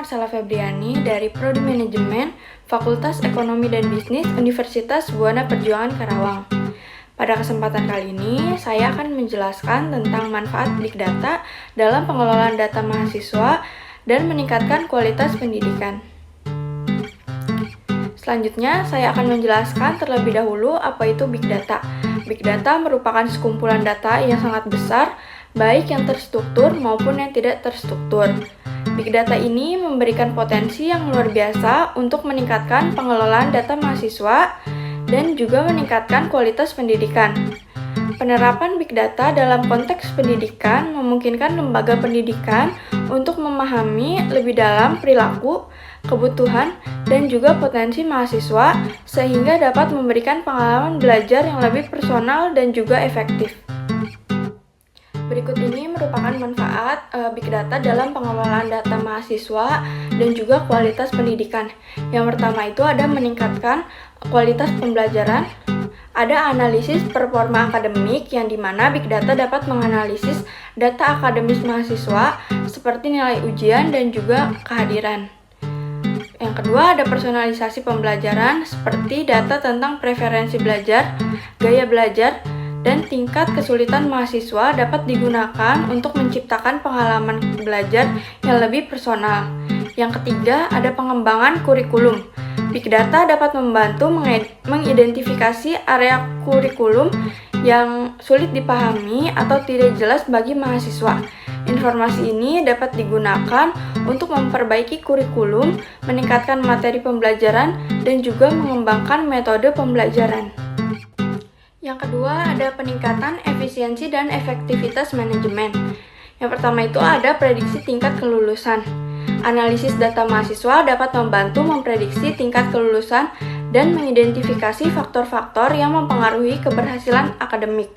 Marcella Febriani dari Prodi Manajemen, Fakultas Ekonomi dan Bisnis, Universitas Buana Perjuangan Karawang. Pada kesempatan kali ini, saya akan menjelaskan tentang manfaat Big Data dalam pengelolaan data mahasiswa dan meningkatkan kualitas pendidikan. Selanjutnya, saya akan menjelaskan terlebih dahulu apa itu Big Data. Big Data merupakan sekumpulan data yang sangat besar, baik yang terstruktur maupun yang tidak terstruktur. Big Data ini memberikan potensi yang luar biasa untuk meningkatkan pengelolaan data mahasiswa dan juga meningkatkan kualitas pendidikan. Penerapan Big Data dalam konteks pendidikan memungkinkan lembaga pendidikan untuk memahami lebih dalam perilaku, kebutuhan, dan juga potensi mahasiswa sehingga dapat memberikan pengalaman belajar yang lebih personal dan juga efektif. Berikut ini merupakan manfaat Big Data dalam pengelolaan data mahasiswa dan juga kualitas pendidikan. Yang pertama itu ada meningkatkan kualitas pembelajaran, ada analisis performa akademik yang dimana Big Data dapat menganalisis data akademis mahasiswa seperti nilai ujian dan juga kehadiran. Yang kedua ada personalisasi pembelajaran seperti data tentang preferensi belajar, gaya belajar, dan tingkat kesulitan mahasiswa dapat digunakan untuk menciptakan pengalaman belajar yang lebih personal. Yang ketiga, ada pengembangan kurikulum. Big Data dapat membantu mengidentifikasi area kurikulum yang sulit dipahami atau tidak jelas bagi mahasiswa. Informasi ini dapat digunakan untuk memperbaiki kurikulum, meningkatkan materi pembelajaran, dan juga mengembangkan metode pembelajaran. Yang kedua, ada peningkatan efisiensi dan efektivitas manajemen. Yang pertama itu ada prediksi tingkat kelulusan. Analisis data mahasiswa dapat membantu memprediksi tingkat kelulusan dan mengidentifikasi faktor-faktor yang mempengaruhi keberhasilan akademik.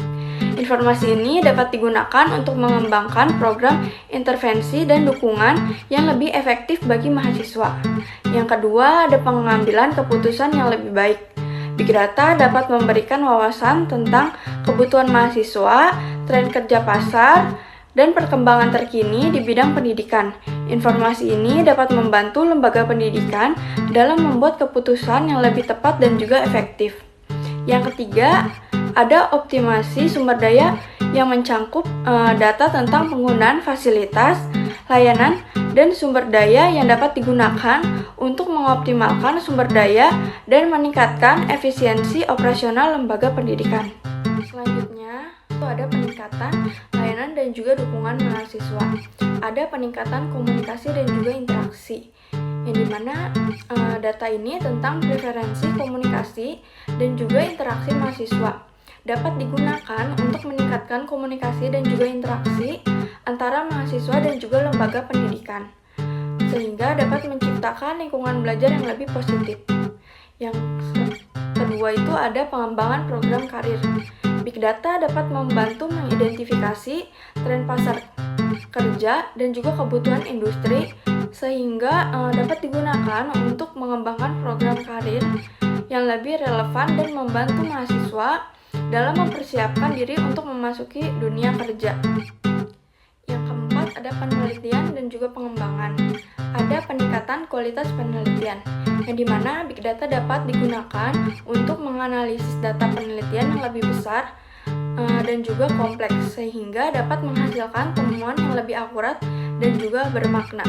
Informasi ini dapat digunakan untuk mengembangkan program intervensi dan dukungan yang lebih efektif bagi mahasiswa. Yang kedua, ada pengambilan keputusan yang lebih baik. Big Data dapat memberikan wawasan tentang kebutuhan mahasiswa, tren kerja pasar, dan perkembangan terkini di bidang pendidikan. Informasi ini dapat membantu lembaga pendidikan dalam membuat keputusan yang lebih tepat dan juga efektif. Yang ketiga, ada optimasi sumber daya yang mencangkup data tentang penggunaan fasilitas, layanan, dan sumber daya yang dapat digunakan untuk mengoptimalkan sumber daya dan meningkatkan efisiensi operasional lembaga pendidikan. Selanjutnya, itu ada peningkatan layanan dan juga dukungan mahasiswa. Ada peningkatan komunikasi dan juga interaksi, yang dimana data ini tentang preferensi komunikasi dan juga interaksi mahasiswa dapat digunakan untuk meningkatkan komunikasi dan juga interaksi antara mahasiswa dan juga lembaga pendidikan, sehingga dapat menciptakan lingkungan belajar yang lebih positif. Yang kedua itu ada pengembangan program karir. Big Data dapat membantu mengidentifikasi tren pasar kerja dan juga kebutuhan industri, sehingga dapat digunakan untuk mengembangkan program karir yang lebih relevan dan membantu mahasiswa dalam mempersiapkan diri untuk memasuki dunia kerja. Yang keempat, ada penelitian dan juga pengembangan. Ada peningkatan kualitas penelitian, yang dimana Big Data dapat digunakan untuk menganalisis data penelitian yang lebih besar dan juga kompleks, sehingga dapat menghasilkan temuan yang lebih akurat dan juga bermakna.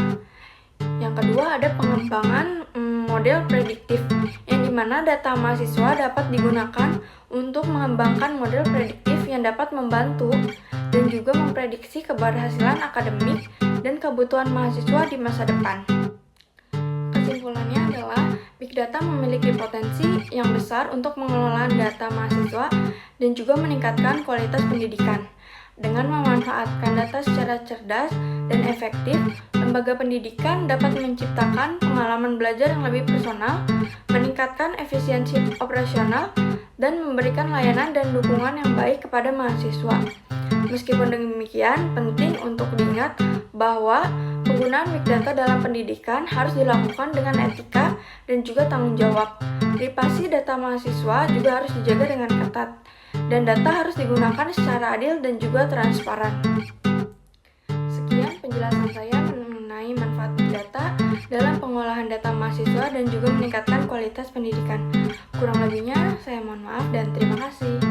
Yang kedua, ada pengembangan model prediktif, yang dimana data mahasiswa dapat digunakan untuk mengembangkan model prediktif yang dapat membantu dan juga memprediksi keberhasilan akademik dan kebutuhan mahasiswa di masa depan. Kesimpulannya adalah Big Data memiliki potensi yang besar untuk mengelola data mahasiswa dan juga meningkatkan kualitas pendidikan. Dengan memanfaatkan data secara cerdas dan efektif, lembaga pendidikan dapat menciptakan pengalaman belajar yang lebih personal, meningkatkan efisiensi operasional, dan memberikan layanan dan dukungan yang baik kepada mahasiswa. Meskipun demikian, penting untuk diingat bahwa penggunaan Big Data dalam pendidikan harus dilakukan dengan etika dan juga tanggung jawab. Privasi data mahasiswa juga harus dijaga dengan ketat, dan data harus digunakan secara adil dan juga transparan. Sekian penjelasan saya mengenai manfaat Big Data dalam pengolahan data mahasiswa dan juga meningkatkan kualitas pendidikan. Kurang lebihnya, saya mohon maaf dan terima kasih.